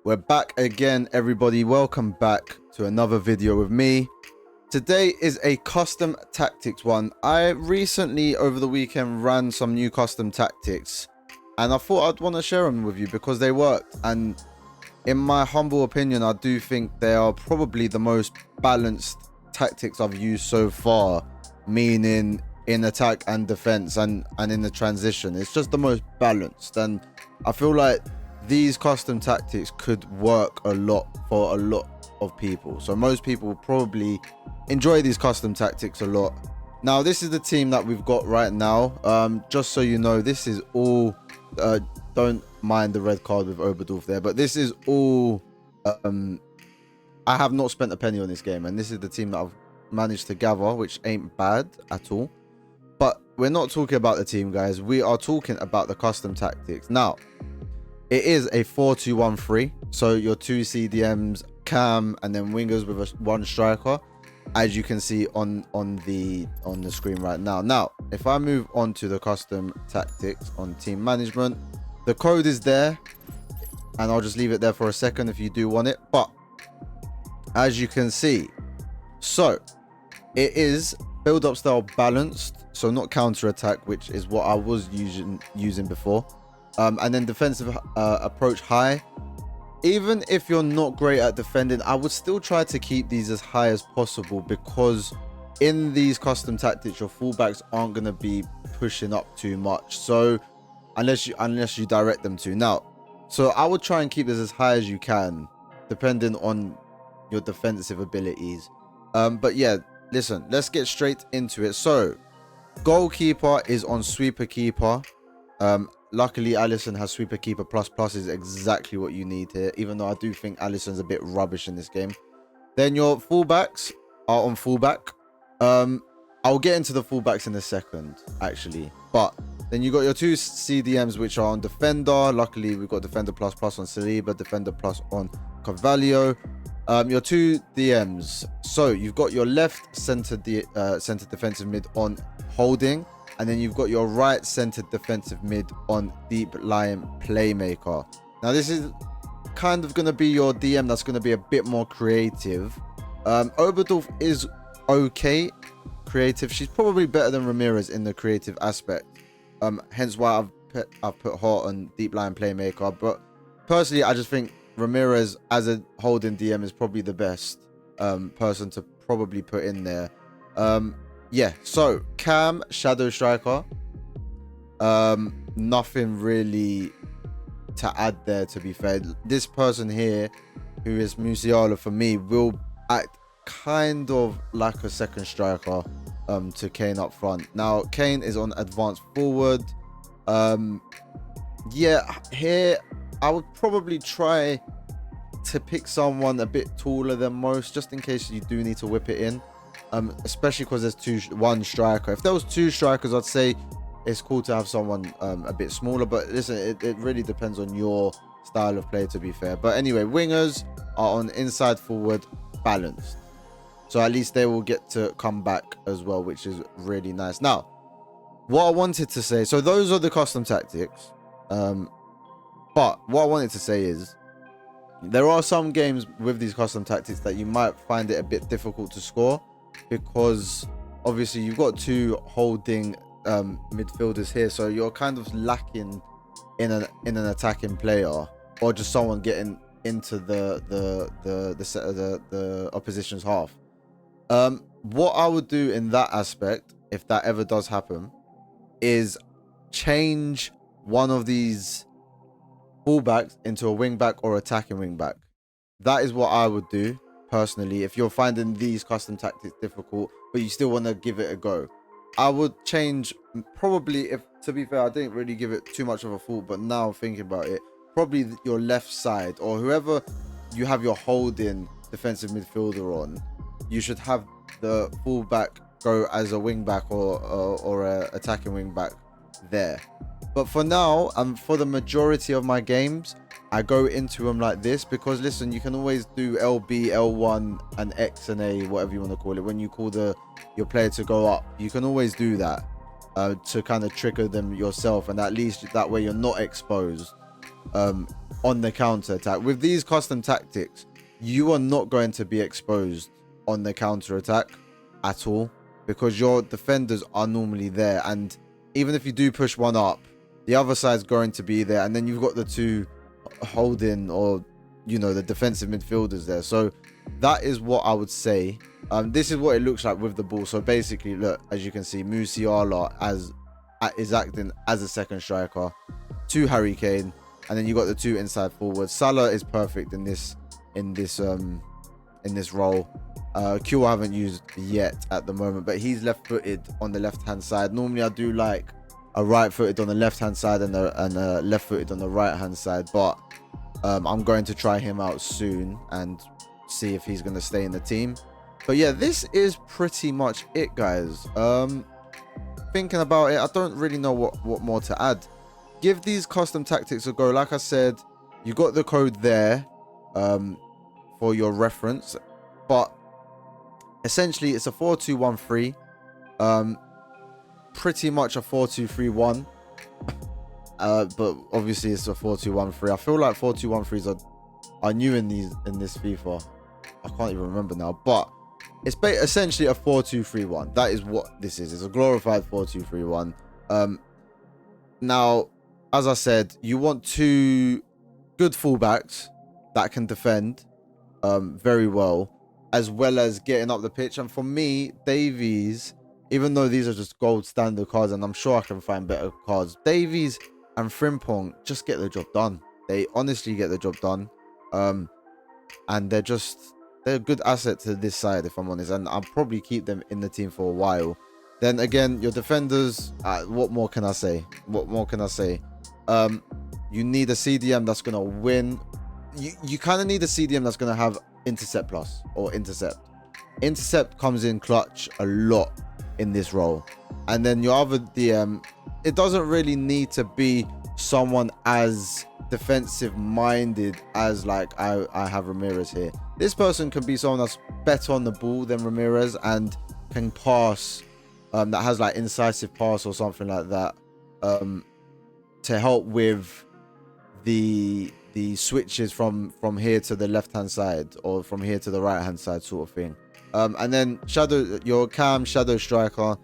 We're back again, everybody. Welcome back to another video with me. Today is a custom tactics one. I recently, over the weekend, ran some new custom tactics, and I thought I'd want to share them with you because they worked. And in my humble opinion, I do think they are probably the most balanced tactics I've used so far, meaning in attack and defense and in the transition. It's just the most balanced, and I feel like these custom tactics could work a lot for a lot of people. So most people will probably enjoy these custom tactics a lot. Now, this is the team that we've got right now. Just so you know, this is all don't mind the red card with Oberdorf there, but this is all I have not spent a penny on this game, and this is the team that I've managed to gather, which ain't bad at all. But we're not talking about the team, guys. We are talking about the custom tactics. Now, it is a 4-2-1-3, so your two CDMs, cam, and then wingers with one striker, as you can see on the screen right now. Now, if I move on to the custom tactics on team management, the code is there, and I'll just leave it there for a second if you do want it. But as you can see, so it is build up style balanced, so not counter attack, which is what I was using before. And then defensive approach high. Even if you're not great at defending, I would still try to keep these as high as possible, because in these custom tactics your fullbacks aren't going to be pushing up too much, so unless you direct them to. Now, so I would try and keep this as high as you can, depending on your defensive abilities. But yeah, listen, let's get straight into it. So goalkeeper is on sweeper keeper. Luckily, Alisson has sweeper keeper plus is exactly what you need here, even though I do think Alisson's a bit rubbish in this game. Then your fullbacks are on fullback. I'll get into the fullbacks in a second, actually. But then you got your two CDMs, which are on defender. Luckily, we've got defender plus on Saliba, defender plus on Carvalho. Your two DMs. So you've got your left center defensive mid on Holding, and then you've got your right centered defensive mid on deep lying playmaker. Now, this is kind of going to be your DM that's going to be a bit more creative. Oberdorf is okay creative. She's probably better than Ramirez in the creative aspect. Hence why I've put her on deep lying playmaker. But personally, I just think Ramirez as a Holding DM is probably the best person to probably put in there. Yeah, so cam, shadow striker. Nothing really to add there, to be fair. This person here, who is Musiala for me, will act kind of like a second striker to Kane up front. Now, Kane is on advanced forward. Yeah, here I would probably try to pick someone a bit taller than most, just in case you do need to whip it in. Especially because there's one striker. If there was two strikers, I'd say it's cool to have someone a bit smaller. But listen, it really depends on your style of play, to be fair. But anyway, wingers are on inside forward balanced, so at least they will get to come back as well, which is really nice. Now, what I wanted to say, so those are the custom tactics. But what I wanted to say is, there are some games with these custom tactics that you might find it a bit difficult to score, because obviously you've got two Holding midfielders here, so you're kind of lacking in an attacking player, or just someone getting into the opposition's half. What I would do in that aspect, if that ever does happen, is change one of these fullbacks into a wingback or attacking wingback. That is what I would do personally, if you're finding these custom tactics difficult but you still want to give it a go. I would change, probably, if to be fair, I didn't really give it too much of a thought, but now thinking about it, probably your left side, or whoever you have your Holding defensive midfielder on, you should have the fullback go as a wingback or a attacking wingback there. But for now, and for the majority of my games, I go into them like this, because listen, you can always do LB, L1, and X and A, whatever you want to call it. When you call your player to go up, you can always do that to kind of trigger them yourself, and at least that way you're not exposed. on the counter attack. With these custom tactics, you are not going to be exposed on the counter attack at all, because your defenders are normally there, and even if you do push one up, the other side's going to be there, and then you've got the two holding, or you know, the defensive midfielders there. So that is what I would say. This is what it looks like with the ball. So basically, look, as you can see, Musiala is acting as a second striker to Harry Kane, and then you got the two inside forwards. Salah is perfect in this role. Q I haven't used yet at the moment, but he's left-footed on the left-hand side. Normally I do like a right-footed on the left-hand side and a left-footed on the right-hand side, but I'm going to try him out soon and see if he's going to stay in the team. But yeah, this is pretty much it, guys. Thinking about it, I don't really know what more to add. Give these custom tactics a go. Like I said, you got the code there for your reference, but essentially it's a 4-2-1-3, pretty much a 4-2-3-1, but obviously it's a 4-2-1-3. I feel like 4-2-1-3s are new in this FIFA. I can't even remember now, but it's essentially a 4-2-3-1. That is what this is. It's a glorified 4-2-3-1. Now, as I said, you want two good fullbacks that can defend very well as getting up the pitch. And for me, Davies, even though these are just gold standard cards, and I'm sure I can find better cards, Davies and Frimpong just get the job done. They honestly get the job done. And they're a good asset to this side, if I'm honest, and I'll probably keep them in the team for a while. Then again, your defenders, what more can I say? You need a CDM that's going to win. You kind of need a CDM that's going to have intercept plus, or intercept. Intercept comes in clutch a lot in this role. And then your other DM, it doesn't really need to be someone as defensive minded as like I have Ramirez here. This person can be someone that's better on the ball than Ramirez and can pass, that has like incisive pass or something like that, to help with the switches from here to the left hand side or from here to the right hand side sort of thing. And then your cam shadow striker,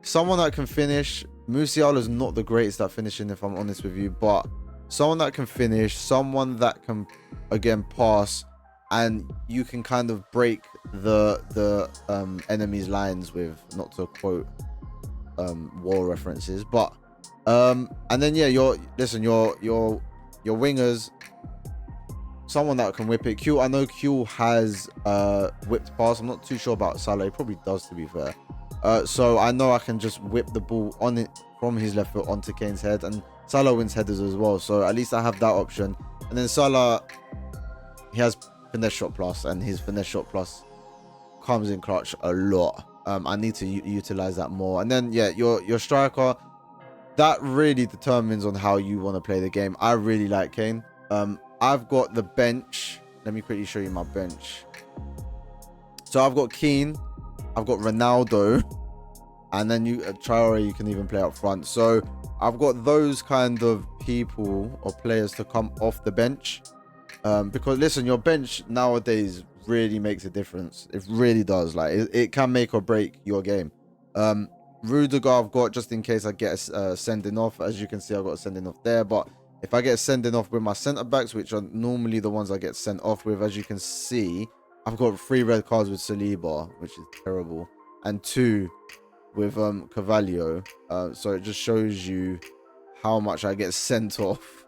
someone that can finish. Musiala is not the greatest at finishing, if I'm honest with you, but someone that can finish, someone that can again pass, and you can kind of break the enemy's lines with, not to quote war references, but and then yeah, your wingers, someone that can whip it. Q, I know Q has whipped pass. I'm not too sure about Salah. He probably does, to be fair. So I know I can just whip the ball on it from his left foot onto Kane's head, and Salah wins headers as well. So at least I have that option. And then Salah, he has finesse shot plus, and his finesse shot plus comes in clutch a lot. I need to utilize that more. And then yeah, your striker, that really determines on how you want to play the game. I really like Kane. I've got the bench. Let me quickly show you my bench. So I've got Keane, I've got Ronaldo, and then Traore, you can even play up front. So I've got those kind of people or players to come off the bench, because listen, your bench nowadays really makes a difference. It really does. Like it can make or break your game. Rudiger I've got just in case I get a sending off. As you can see, I've got a sending off there, but if I get sending off with my centre backs, which are normally the ones I get sent off with, as you can see, I've got 3 red cards with Saliba, which is terrible, and 2 with Carvalho. So it just shows you how much I get sent off.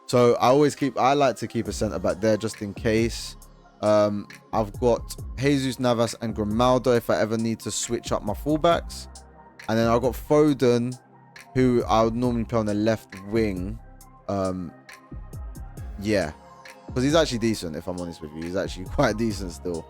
So I like to keep a centre back there just in case. I've got Jesus Navas and Grimaldo if I ever need to switch up my fullbacks. And then I've got Foden, who I would normally play on the left wing. Yeah, because he's actually decent, if I'm honest with you. He's actually quite decent still.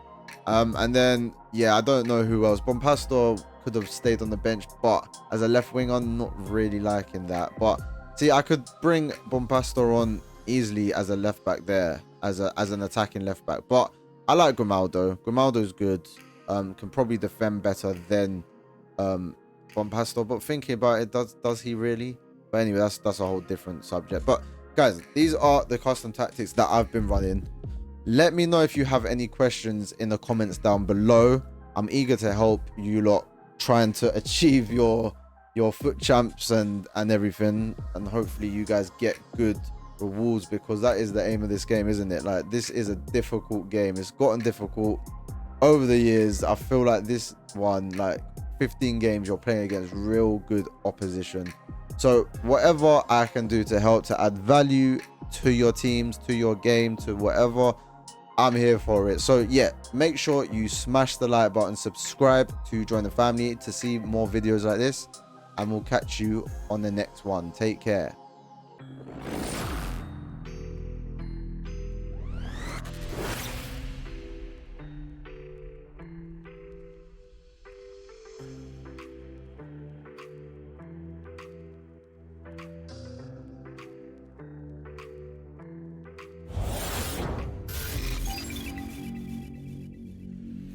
And then yeah, I don't know who else. Bompastor could have stayed on the bench, but as a left wing, I'm not really liking that. But see, I could bring Bompastor on easily as a left back there, as an attacking left back. But I like Grimaldo. Grimaldo's good. Can probably defend better than Bompastor. But thinking about it, does he really? But anyway, that's a whole different subject. But guys, these are the custom tactics that I've been running. Let me know if you have any questions in the comments down below. I'm eager to help you lot trying to achieve your foot champs and everything, and hopefully you guys get good rewards, because that is the aim of this game, isn't it? Like, this is a difficult game. It's gotten difficult over the years. I feel like this one, like 15 games, you're playing against real good opposition. So whatever I can do to help to add value to your teams, to your game, to whatever, I'm here for it. So yeah, make sure you smash the like button, subscribe to join the family to see more videos like this, and we'll catch you on the next one. Take care.